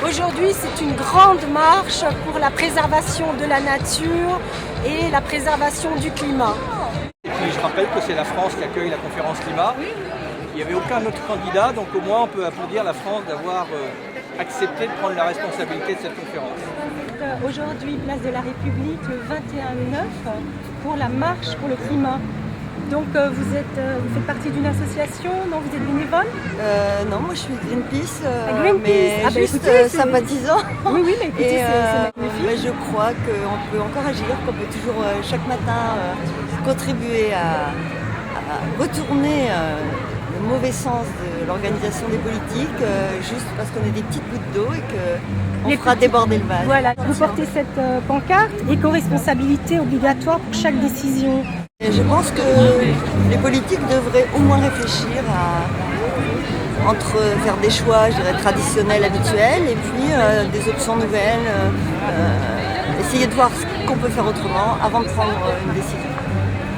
Aujourd'hui, c'est une grande marche pour la préservation de la nature et la préservation du climat. Et puis je rappelle que c'est la France qui accueille la conférence climat. Il n'y avait aucun autre candidat, donc au moins on peut applaudir la France d'avoir accepté de prendre la responsabilité de cette conférence. Aujourd'hui, place de la République, le 21/9, pour la marche pour le climat. Donc vous faites partie d'une association, non, vous êtes bénévole? Non, moi je suis Greenpeace, Greenpeace. mais juste écoutez, sympathisant. Oui, mais écoutez, c'est magnifique. Mais je crois qu'on peut encore agir, qu'on peut toujours chaque matin contribuer à retourner le mauvais sens de l'organisation des politiques, juste parce qu'on est des petites gouttes d'eau et qu'on fera déborder le vase. Voilà, vous portez cette pancarte, éco-responsabilité obligatoire pour chaque décision. Et je pense que les politiques devraient au moins réfléchir entre faire des choix, je dirais, traditionnels, habituels, et puis des options nouvelles, essayer de voir ce qu'on peut faire autrement avant de prendre une décision.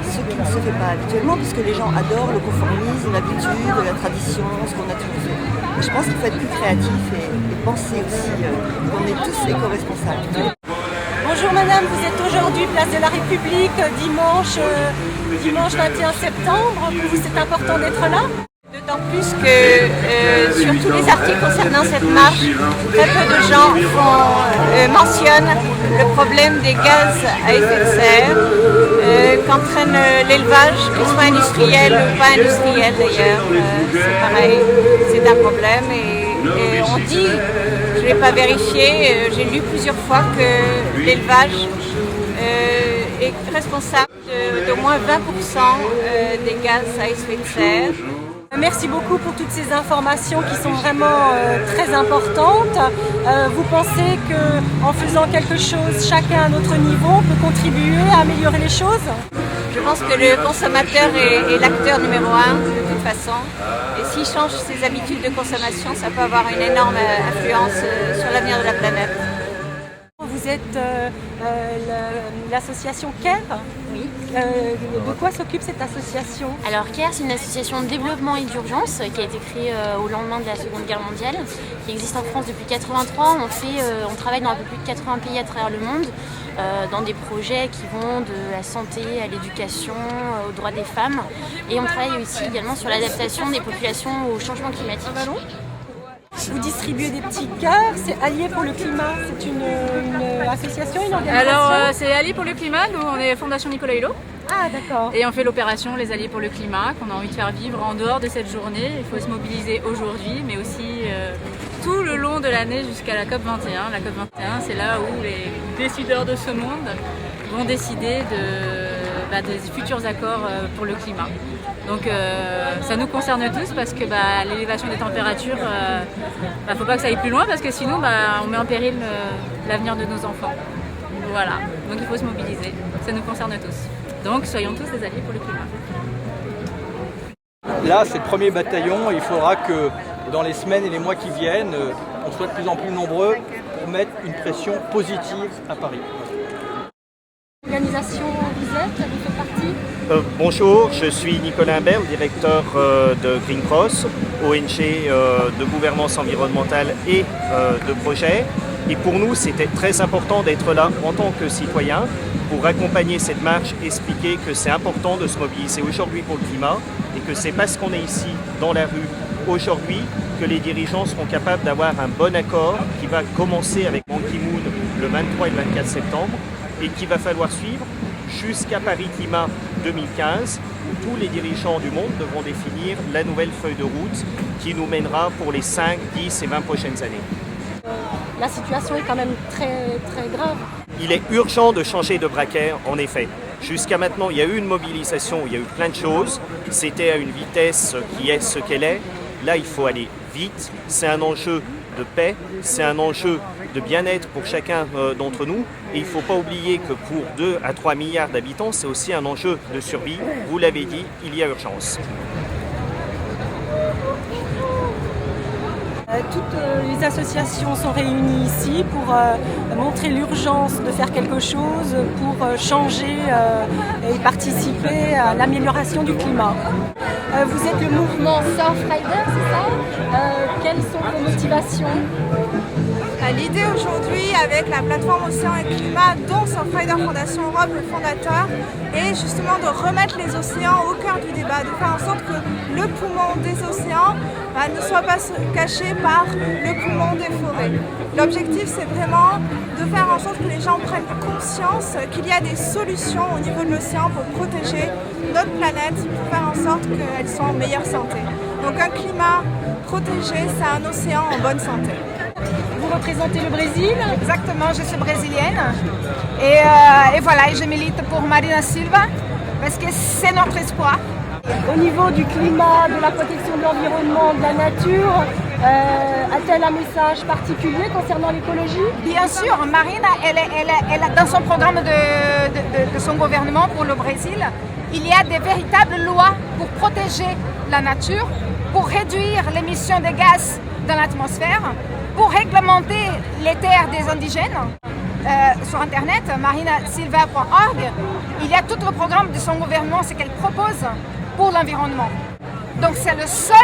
Ce qui ne se fait pas habituellement, puisque les gens adorent le conformisme, l'habitude, la tradition, ce qu'on a toujours fait. Et je pense qu'il faut être plus créatif et penser aussi qu'on est tous éco-responsables. Bonjour madame, vous êtes aujourd'hui place de la République, dimanche 21 septembre. Pour vous, c'est important d'être là? D'autant plus que sur tous les articles concernant cette marche, très peu de gens mentionnent le problème des gaz à effet de serre qu'entraîne l'élevage, qu'il soit industriel ou pas industriel d'ailleurs. C'est pareil, c'est un problème et on dit, je ne l'ai pas vérifié, j'ai lu plusieurs fois que l'élevage est responsable d'au moins 20% des gaz à effet de serre. Merci beaucoup pour toutes ces informations qui sont vraiment très importantes. Vous pensez qu'en faisant quelque chose, chacun à notre niveau, on peut contribuer à améliorer les choses? Je pense que le consommateur est l'acteur numéro 1 de toute façon. Et s'il change ses habitudes de consommation, ça peut avoir une énorme influence sur l'avenir de la planète. Vous êtes l'association CARE? Oui. De quoi s'occupe cette association? Alors CARE, c'est une association de développement et d'urgence qui a été créée au lendemain de la Seconde Guerre mondiale, qui existe en France depuis 1983. On travaille dans un peu plus de 80 pays à travers le monde, dans des projets qui vont de la santé à l'éducation, aux droits des femmes. Et on travaille aussi également sur l'adaptation des populations au changement climatique. Vous distribuez des petits cœurs, c'est Alliés pour le climat, c'est une association, une organisation? Alors c'est Alliés pour le climat, nous on est Fondation Nicolas Hulot. Ah d'accord. Et on fait l'opération Les Alliés pour le climat qu'on a envie de faire vivre en dehors de cette journée. Il faut se mobiliser aujourd'hui mais aussi tout le long de l'année jusqu'à la COP21. La COP21 c'est là où les décideurs de ce monde vont décider des futurs accords pour le climat. Donc ça nous concerne tous parce que l'élévation des températures, faut pas que ça aille plus loin parce que sinon on met en péril l'avenir de nos enfants. Voilà, donc il faut se mobiliser, ça nous concerne tous. Donc soyons tous des alliés pour le climat. Là, c'est le premier bataillon et il faudra que dans les semaines et les mois qui viennent, on soit de plus en plus nombreux pour mettre une pression positive à Paris. L'organisation vous faites partie? Bonjour, je suis Nicolas Imbert, directeur de Green Cross, ONG de gouvernance environnementale et de projet. Et pour nous, c'était très important d'être là en tant que citoyen pour accompagner cette marche, expliquer que c'est important de se mobiliser aujourd'hui pour le climat et que c'est parce qu'on est ici dans la rue aujourd'hui que les dirigeants seront capables d'avoir un bon accord qui va commencer avec Ban Ki-moon le 23 et le 24 septembre et qu'il va falloir suivre jusqu'à Paris Climat 2015, où tous les dirigeants du monde devront définir la nouvelle feuille de route qui nous mènera pour les 5, 10 et 20 prochaines années. La situation est quand même très, très grave. Il est urgent de changer de braquet, en effet. Jusqu'à maintenant, il y a eu une mobilisation, il y a eu plein de choses. C'était à une vitesse qui est ce qu'elle est. Là, il faut aller vite. C'est un enjeu de paix, c'est un enjeu de bien-être pour chacun d'entre nous. Et il ne faut pas oublier que pour 2 à 3 milliards d'habitants, c'est aussi un enjeu de survie. Vous l'avez dit, il y a urgence. Toutes les associations sont réunies ici pour montrer l'urgence de faire quelque chose, pour changer et participer à l'amélioration du climat. Vous êtes le mouvement Surfrider, c'est ça? Quelles sont vos motivations? L'idée aujourd'hui avec la plateforme Océan et Climat, dont Surfrider Foundation Europe, le fondateur, est justement de remettre les océans au cœur du débat, de faire en sorte que le poumon des océans ne soit pas caché par le poumon des forêts. L'objectif, c'est vraiment de faire en sorte que les gens prennent conscience qu'il y a des solutions au niveau de l'océan pour protéger notre planète, pour faire en sorte qu'elle soit en meilleure santé. Donc un climat protégé, c'est un océan en bonne santé. Vous représentez le Brésil? Exactement, je suis brésilienne et voilà, je milite pour Marina Silva parce que c'est notre espoir. Au niveau du climat, de la protection de l'environnement, de la nature, a-t-elle un message particulier concernant l'écologie? Bien sûr, Marina, elle a dans son programme de son gouvernement pour le Brésil, il y a des véritables lois pour protéger la nature, pour réduire l'émission de gaz dans l'atmosphère, pour réglementer les terres des indigènes. Sur internet, marinasilva.org, il y a tout le programme de son gouvernement, ce qu'elle propose pour l'environnement. Donc c'est le seul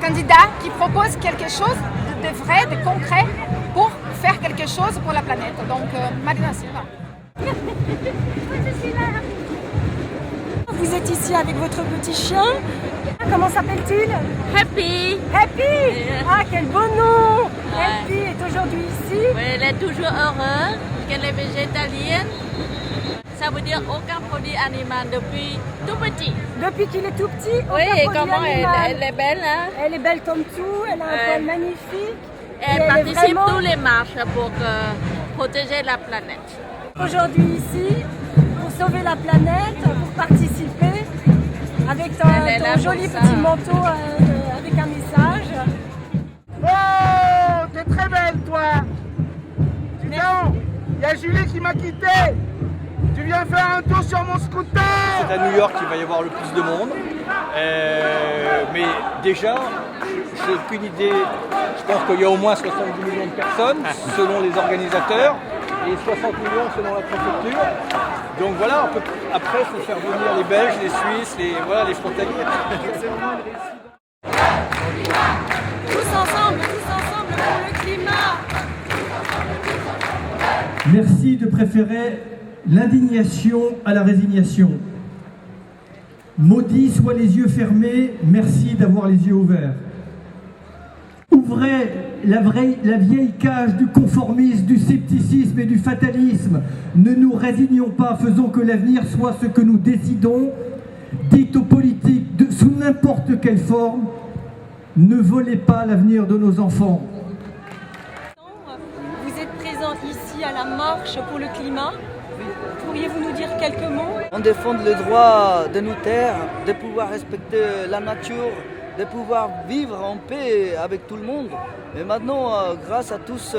candidat qui propose quelque chose de vrai, de concret pour faire quelque chose pour la planète. Donc Marina Silva. Vous êtes ici avec votre petit chien. Comment s'appelle-t-il? Happy. Happy. Ah, quel beau nom. Happy est aujourd'hui ici. Oui, elle est toujours heureuse, qu'elle est végétalienne. Ça veut dire aucun produit animal depuis tout petit. Depuis qu'il est tout petit? Oui, et comment elle est belle, hein? Elle est belle comme tout, elle a un poil magnifique. Elle participe à toutes les marches pour protéger la planète. Aujourd'hui ici, pour sauver la planète, pour participer, avec ton joli petit manteau avec un message. Oh, t'es très belle toi. Dis donc, il y a Julie qui m'a quitté. Tu viens faire un tour sur mon scooter. C'est à New York qu'il va y avoir le plus de monde. Mais déjà, je n'ai aucune idée. Je pense qu'il y a au moins 70 millions de personnes selon les organisateurs et 60 millions selon la préfecture. Donc voilà, après il faut faire venir les Belges, les Suisses, les frontaliers. Tous ensemble pour le climat. Merci de préférer l'indignation à la résignation. Maudits soient les yeux fermés, merci d'avoir les yeux ouverts. Ouvrez la vieille cage du conformisme, du scepticisme et du fatalisme. Ne nous résignons pas, faisons que l'avenir soit ce que nous décidons. Dites aux politiques, sous n'importe quelle forme, ne volez pas l'avenir de nos enfants. Vous êtes présent ici à la marche pour le climat. Pourriez-vous nous dire quelques mots? On défend le droit de nos terres, de pouvoir respecter la nature, de pouvoir vivre en paix avec tout le monde. Mais maintenant, grâce à tout ce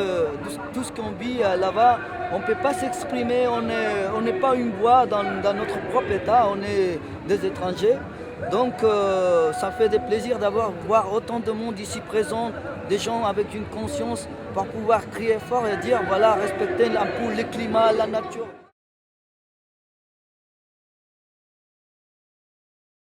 qu'on vit là-bas, on ne peut pas s'exprimer, on n'est pas une voix dans notre propre État, on est des étrangers. Donc ça fait des plaisirs voir autant de monde ici présent, des gens avec une conscience pour pouvoir crier fort et dire voilà, respectez le climat, la nature.